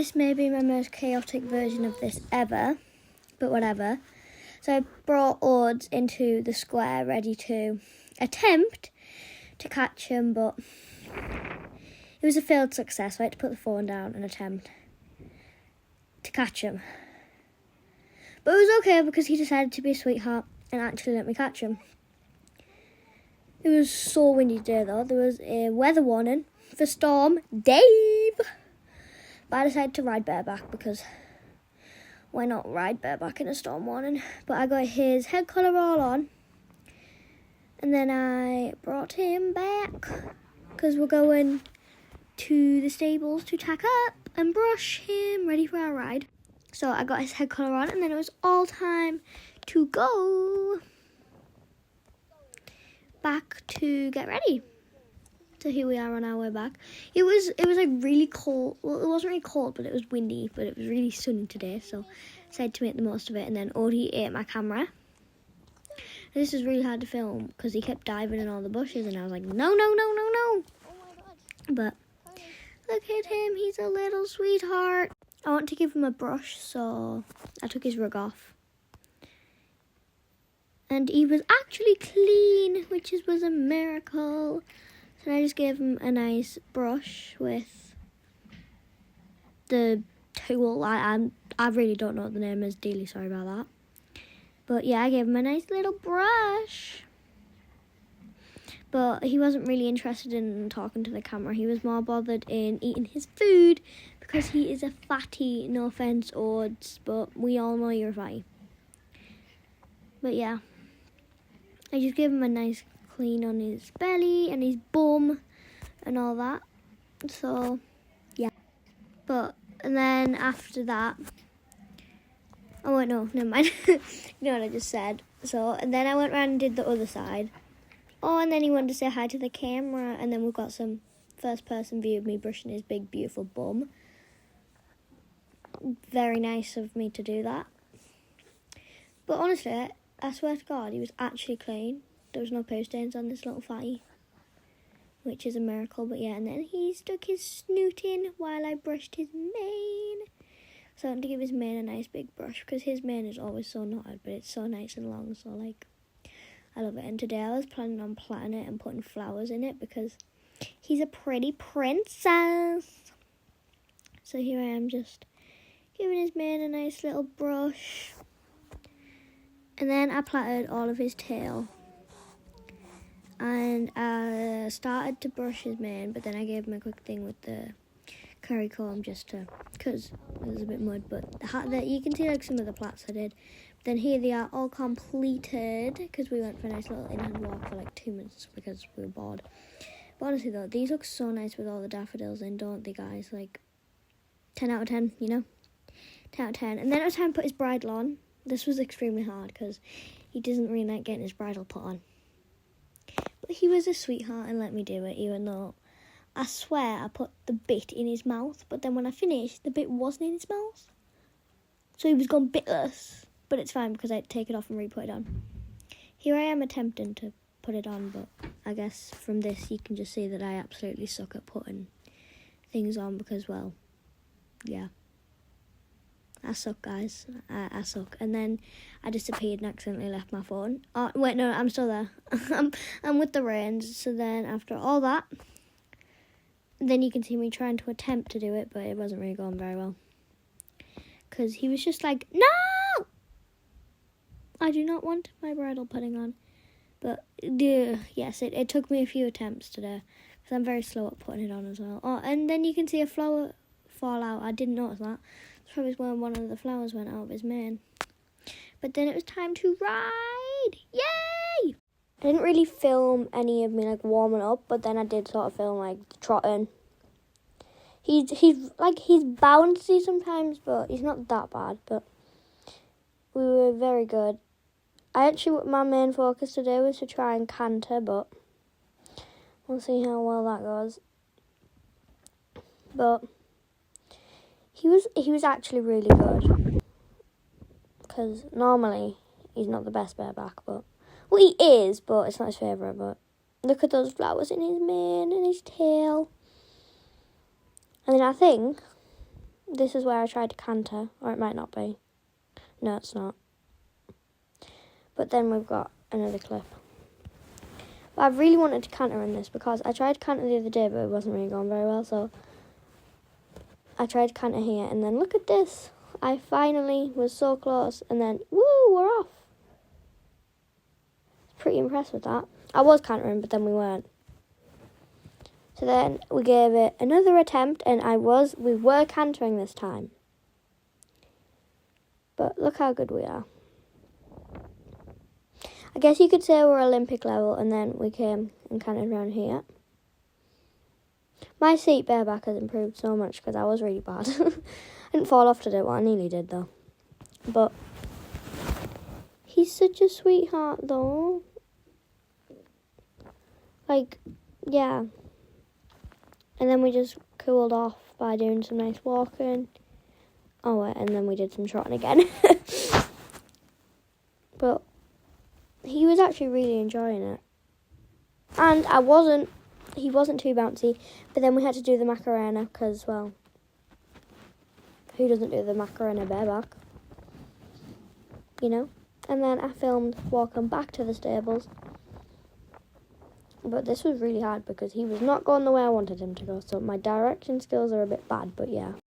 This may be my most chaotic version of this ever, but whatever. So I brought Odds into the square ready to attempt to catch him, but it was a failed success. I had to put the phone down and attempt to catch him. But it was okay because he decided to be a sweetheart and actually let me catch him. It was so windy today though. There was a weather warning for Storm Dave. But I decided to ride bareback because why not ride bareback in a storm warning? But I got his head collar all on. And then I brought him back because we're going to the stables to tack up and brush him ready for our ride. So I got his head collar on and then it was all time to go back to get ready. So here we are on our way back. It was like really cold. Well, it wasn't really cold, but it was windy. But it was really sunny today, so I decided to make the most of it. And then Odie ate my camera. This was really hard to film because he kept diving in all the bushes, and I was like, no. Oh my god. But look at him, he's a little sweetheart. I want to give him a brush, so I took his rug off. And he was actually clean, which was a miracle. So I just gave him a nice brush with the tool. I really don't know what the name is. Dearly sorry about that. But yeah, I gave him a nice little brush. But he wasn't really interested in talking to the camera. He was more bothered in eating his food because he is a fatty. No offense, Odds, but we all know you're fatty. But yeah, I just gave him a nice clean on his belly and his bum and all that. So yeah, and then after that, oh wait, no, never mind. You know what I just said. So and then I went around and did the other side. Oh, and then he wanted to say hi to the camera, and then we've got some first person view of me brushing his big beautiful bum. Very nice of me to do that. But honestly, I swear to God, he was actually clean. There was no poo stains on this little fatty, which is a miracle. But yeah, and then he stuck his snoot in while I brushed his mane. So I want to give his mane a nice big brush because his mane is always so knotted, but it's so nice and long. So like, I love it. And today I was planning on plaiting it and putting flowers in it because he's a pretty princess. So here I am just giving his mane a nice little brush. And then I plaited all of his tail. And I started to brush his mane, but then I gave him a quick thing with the curry comb just to, because it was a bit mud, but you can see like some of the plaits I did. Then here they are all completed, because we went for a nice little in-hand walk for like 2 minutes because we were bored. But honestly though, these look so nice with all the daffodils in, don't they guys? Like 10 out of 10, you know? 10 out of 10. And then it was time to put his bridle on. This was extremely hard because he doesn't really like getting his bridle put on. But he was a sweetheart and let me do it, even though I swear I put the bit in his mouth, but then when I finished, the bit wasn't in his mouth. So he was gone bitless, but it's fine because I take it off and re-put it on. Here I am attempting to put it on, but I guess from this you can just see that I absolutely suck at putting things on because, well, yeah. I suck, guys. I suck. And then I disappeared and accidentally left my phone. Oh, wait, no, I'm still there. I'm with the reins. So then after all that, then you can see me trying to attempt to do it, but it wasn't really going very well. Because he was just like, no! I do not want my bridle putting on. But, yes, it took me a few attempts today. Because I'm very slow at putting it on as well. Oh, and then you can see a flower fall out. I didn't notice that. It's probably when one of the flowers went out of his mane. But then it was time to ride. Yay! I didn't really film any of me like warming up, but then I did sort of film like trotting. He's bouncy sometimes, but he's not that bad. But we were very good. My main focus today was to try and canter, but we'll see how well that goes. But he was actually really good because normally he's not the best bareback, but well, he is, but it's not his favourite. But look at those flowers in his mane and his tail. And then I think this is where I tried to canter, or it might not be. No, it's not. But then we've got another clip. But I really wanted to canter in this because I tried to canter the other day, but it wasn't really going very well. So I tried to canter here, and then look at this. I finally was so close, and then, woo, we're off. Pretty impressed with that. I was cantering, but then we weren't. So then we gave it another attempt, and we were cantering this time. But look how good we are. I guess you could say we're Olympic level, and then we came and cantered around here. My seat bareback has improved so much because I was really bad. I didn't fall off today, well I nearly did though. But he's such a sweetheart though. Like, yeah. And then we just cooled off by doing some nice walking. Oh, and then we did some trotting again. But he was actually really enjoying it. And he wasn't too bouncy. But then we had to do the Macarena because, well, who doesn't do the Macarena bareback? You know? And then I filmed walking back to the stables. But this was really hard because he was not going the way I wanted him to go. So my direction skills are a bit bad, but yeah.